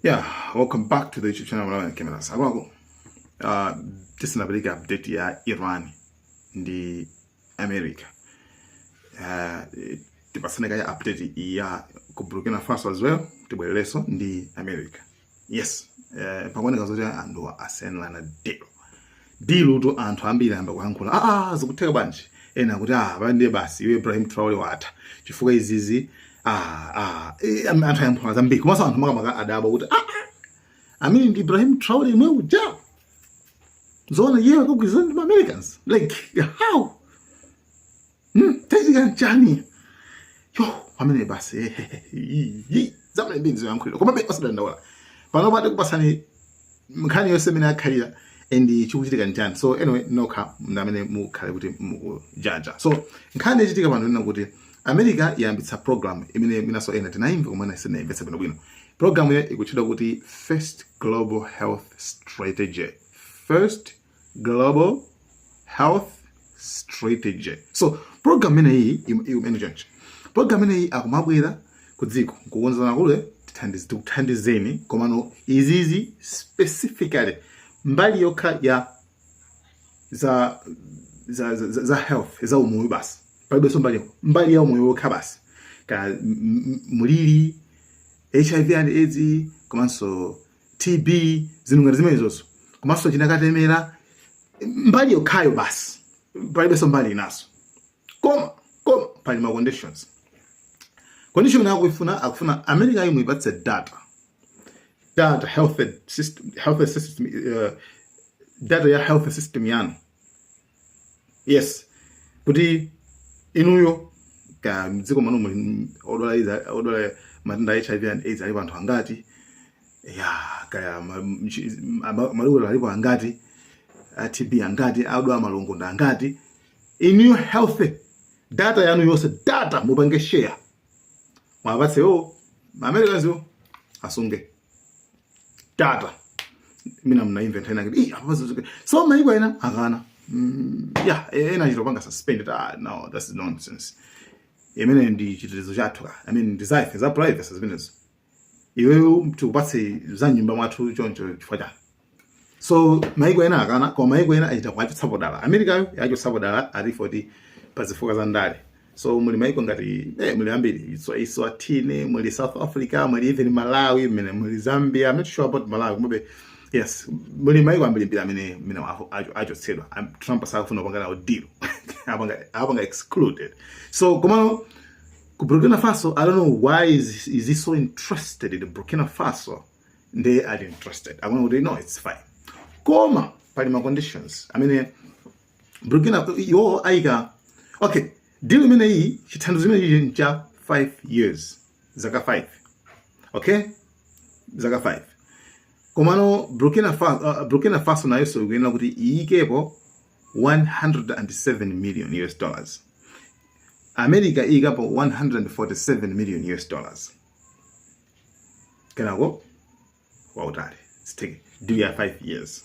Yeah, welcome back to the YouTube channel Malawi Cameras. This is a big update ya Iran ndi America. Tipasaneka ya update ya ku Burkina Faso as well, tibweleso ndi America. Yes, pakuoneka zoti anthu asenla na deal to anthu ambiri amba kuyankhula zikutheka bwanji ena kuti bande basi iwe Ibrahim Traore wata chifukwa izizi anthu ayamphula zambiri komanso anthu makamaka adaba kuti amini ndi Ibrahim Traore imwe uja zona yewe kugwizana ndi Americans like how tayika njani yo amene basi zamene mbinzi yankhulira koma be osadandaula pano pati kupasani mkhani yonse imene yakhalira and chikuchitika njani. So anyway, nokha ndamene mukhale kuti mukujaja. So nkhani ichitika pano nena kuti America yayambitsa program imene minaso ena tinayimva komwe sinayimvetsa bwino. Program ye ikutchedwa kuti First Global Health Strategy. First Global Health Strategy. So program imene iyi imene choncho. Program imene iyi akumabwera kudziko kukonzana kule tithandizeni komano izizi specifically mbali yokha ya za health za umoyo basi palibeso mbali ya umoyo wokha basi ka mulili HIV and AIDS komanso TB zinungati zimenezoso komanso chinakatemera mbali yokhayo basi palibeso mbali inaso koma pali ma condition akufuna America imwe ipatse data health system data ya health system yanu. Yes, kuti inuyo ka mdziko mano odwala matenda HIV and AIDS ali anthu angati kaya malugula alipo angati TB angati adwa malungo angati inuyo health data yanu yose data mupange share mwapatse Americans asunge data mina mna invent ina so maiko ina akana ena chitopanga suspended no that's nonsense imene ndi chitetezo chathu I mean desire za privacy business iwe mtukupatse za nyumba mwathu choncho chifukwa chani. So maiko ina akana kwa maiko ina achita kwacho sabodala America yacho sabodala ari 40 pazifuka za ndale. So muli maiko ngati muli ambiri Eswatini, muli South Africa, muli even Malawi, muli Zambia. I'm not sure about Malawi, maybe yes. Muli maiko ambiri bila mina ajo tsedwa. Trump asafuna pangana o deal. Abanga excluded. So kumano ku Burkina Faso, I don't know why is he so interested in the Burkina Faso. They are interested. I want to know it's fine. Koma pali ma conditions. I mean Burkina yo aiga okay. Deal imene iyi chithandizo imene cha 5 years zaka 5 okay zaka 5 komano Burkina Faso nayo so kuyenera kuti iyikepo $107 million. America iyikapo $147 million. Kenako wautali stike deal ya 5 years.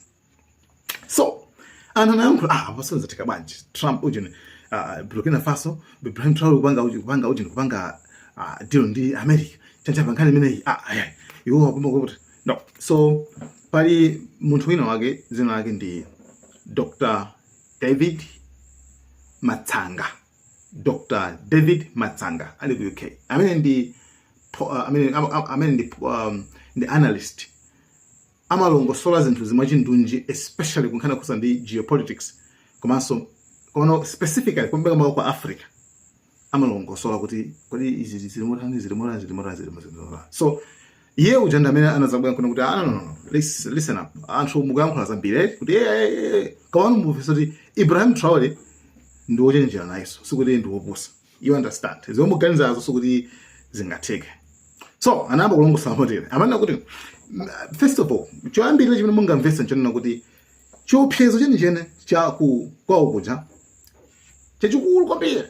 So ananayankula pasonza tika bwanji Trump ujene Burkina Faso Ibrahim Traore kupanga deal ndi America chancha pankani mene iwo kumoko no. So pali munthu wina wake zina lake ndi Dr. David Matsanga ali ku UK amene ndi analyst amalongosola zinthu zimachindunji especially kunkhana kusa ndi geopolitics komanso specifically kumbeka mwa kwa Africa amalongosola kuti izi zilimotani. So ye ujanda amene anazabwera kuna kuti no listen up anthu mukuyankhula zambiri kuti kawanu mufesa kuti Ibrahim Traore ndi wochenjera nayeso sikuti ndi wopusa you understand zomwe muganizazo sikuti zingatheke. So anamba kulongosola motere amana kuti first of all choyambirira chimene mungamvetsa nchonena kuti chiopsezo chenichene cha kwawo kuja chachikulu kwambiri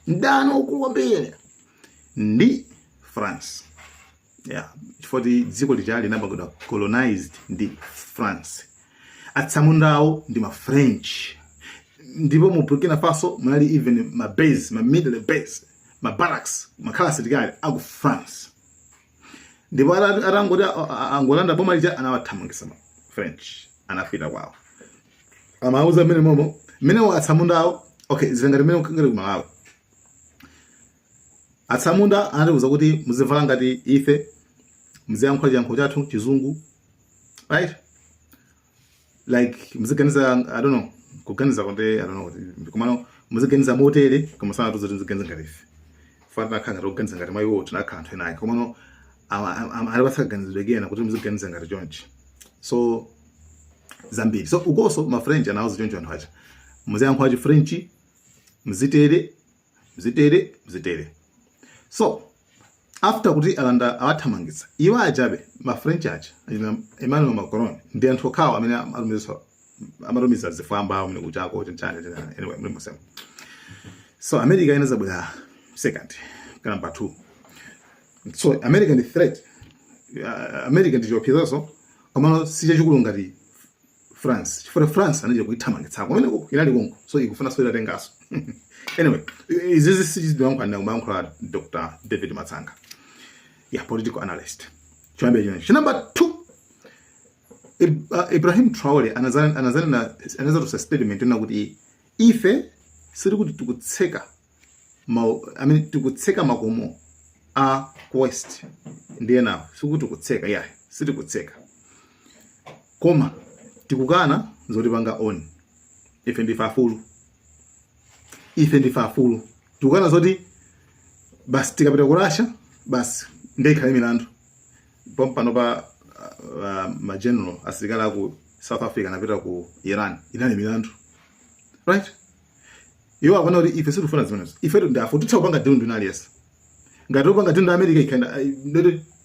ndani ukulu kwambiri ndi France chifukwa dziko lichali linabagula colonized ndi France atsamundawo ndi ma French ndipo mu Burkina Faso munali even ma base ma middle base ma barracks makhala asilikali aku France ndipo atangoti angolanda boma lija anawathamangisa French anafika kwawo amauza mmene momo mmene atsamundawo okay zilengati mmene ukangale kumalawi atsamunda anatiuza kuti muzivala ngati ife muziyankhula chiyankhulo chathu chizungu right like muziganiza I don't know kuganiza kuti I don't know komano muziganiza motere koma sana tuzo muziganiza ngati ife fana khanga kuganiza ngati mayiwo tinakhala anthu enayi komano ali basakaganizidwe again kuti muziganiza ngati chonchi so zambiri so ukoso ma French anawuza chonchi anthu acha muziyankhula French muzitere so after kuti alanda awathamangitsa iwo ajabe ma French acha Emmanuel Macron ndi anthu okhawo amene amatumiza zifamba amene kuchako chenchane anyway mlimusema so America inazabwera second number 2 so America ndi threat America ndi chophizaso komano sichachikulu ngati France chifukwa France anaje kuithamangitsa kumene inali konko so ikufuna so ilatengaso anyway izizi sichidwa nkwanda Dr. David Matsanga political analyst chombe chenye number 2 Ibrahim Traore anazana to statement na kuti ife siri kuti tukutseka tukutseka makomo a West ndiye nawo sikuti tukutseka siri kutseka koma tikukana zoti panga on ife ndifa fulu tukana zoti basi tikapita ku Russia basi ndekhala milandu pompano pa ma general asilikali ku South Africa napita ku Iran inali milandu right iwo akona kuti ife situfuna zimenezo ife ndafu tutapanga dundu naliyesa ngati upanga dundu America ikenda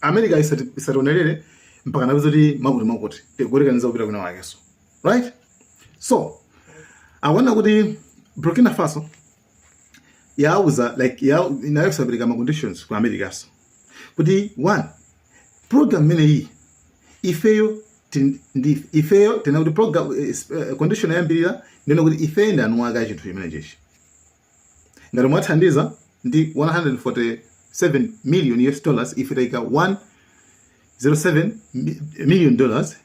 America isatonelele mpaka nabizo ti makuti tegoreka upita kuna wakeso right so awana kuti Burkina Faso yauza like inayosabirika ma conditions ku America so kuti one program mene hii ifeyo tena kuti program condition yambirira ndino kuti ifenda anwaga chinthu chimene chechi ngati mwathandiza ndi 147 million US dollars ifitaika 107 million dollars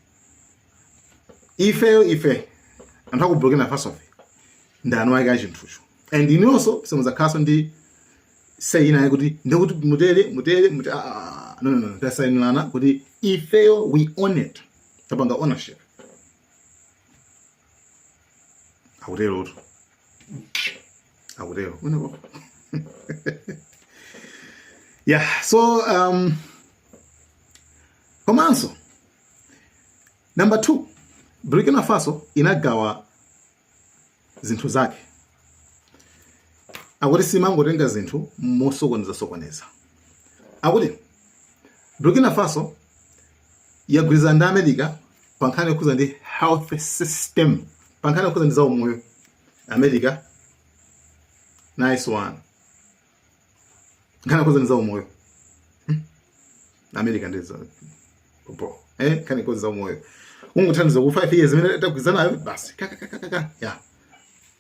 ife anthu aku Burkina Faso ndanwaga chinthucho and inonso semuza kaso ndi say ina kuti ndikuti mutere no tasainana kuti ifeyo we own it tabanga ownership awurero unabo yeah so komanso number 2 Burkina Faso inagawa zinthu zake akuti simangotenga zinthu mosokoneza akuti Burkina Faso yagwiza ndi America pankhani kuza ndi health system pankhani kuza ndi za umoyo America nice one kana kuza ndi za umoyo America ndiza popo kana kuza za umoyo unguthandiza ku 5 years imene tagwiza nayo basi yeah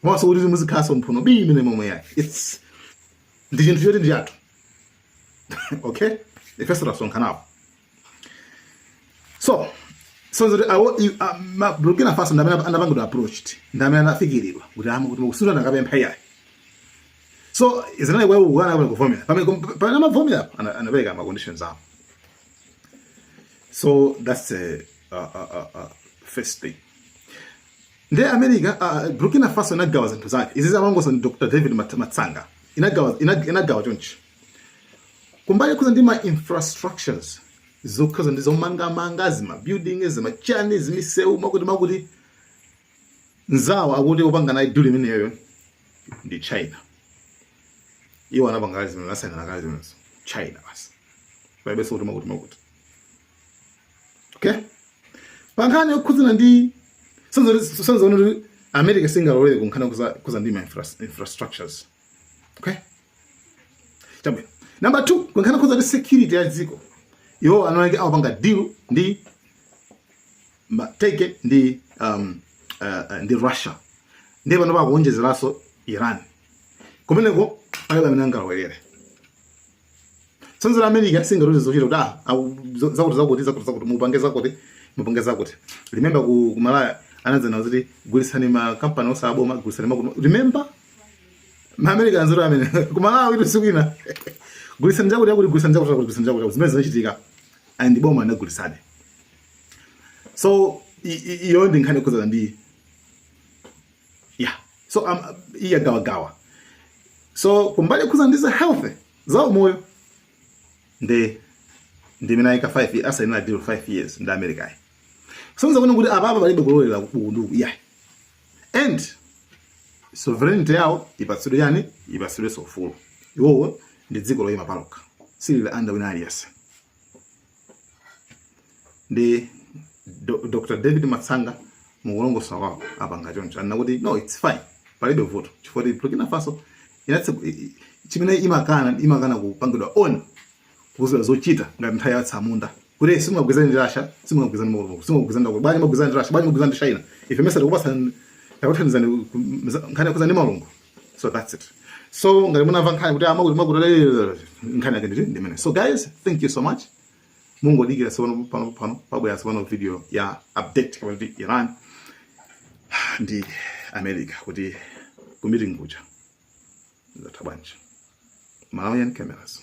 mwaso uri muzikhaso mphuno bimene momwe yake it's ndi chinthu choti ndi athu okay ifeso rasonkhanapo so zoti ma Burkina Faso ndamene approached ndamene anafikiridwa kuti kuti mukusula nakapempha yayi so izanali kwa ukana kwa kuvomera pamene amavomera anapeka ma conditions apo so that's first thing. Nde America Burkina Faso inagawa zinthu zake izi zamangoso ni Dr. David Matsanga inagawa chonchi kumbali kuza ndi ma infrastructures zokaza ndizo manga zima building zima chani zimiseu makuti nzawa akuti upanga na iduli imeneyo ndi China iwo anapanga zima nasana nakazi zima China basi baibe so makuti okay pangani okuzina ndi sanzo ono America singalole kunkhana kuza ndi infrastructures okay chambe number 2 kunkhana kuza ndi security ya dziko yo anawake awapanga deal ndi take ndi Russia ndi bano bakuonjezeraso Iran kumeneko pale bamene angalowelere Sonzo la America singaruzi zochita kuti zakuti mupangeza kuti. Remember ku Malaya anaza na ziti gulisani ma company osaboma gulisani ma remember ma America nzoro amene ku Malaya witu sikwina gulisani zakuti zimene zinachitika and boma na gulisani. So iyo ndi nkhani kuza ndi yeah. So iya gawa. So kumbali kuza ndiza health za umoyo ndi mina ika 5 years asa ina deal 5 years nda America. So nza kuti ababa balibe kulolera kubundu yeah. And sovereignty yao ipasidwe sofulu. Iwo ndi dziko loyima paloka. Sili under wina alias. Ndi Dr. David Matsanga muulongo sawa apanga choncho anakuti no it's fine palibe voto chifukwa Burkina Faso inatse chimene imakana kupangidwa on kuzo zochita ngati nthawi ya Tsamunda kuti simugwizana ndi Russia simugwizana Morocco simugwizana bali mugwizana Russia bali mugwizana China ife message kupasa yakuthandizana nkhani kuzana malungu. So that's it. So ngati munamva nkhani kuti amakuti nkhani yake ndi mene. So guys, thank you so much. Mungo digila pano pabwe ya video ya update kwa Iran ndi America kuti kumiti nguja za tabanja Malawian cameras.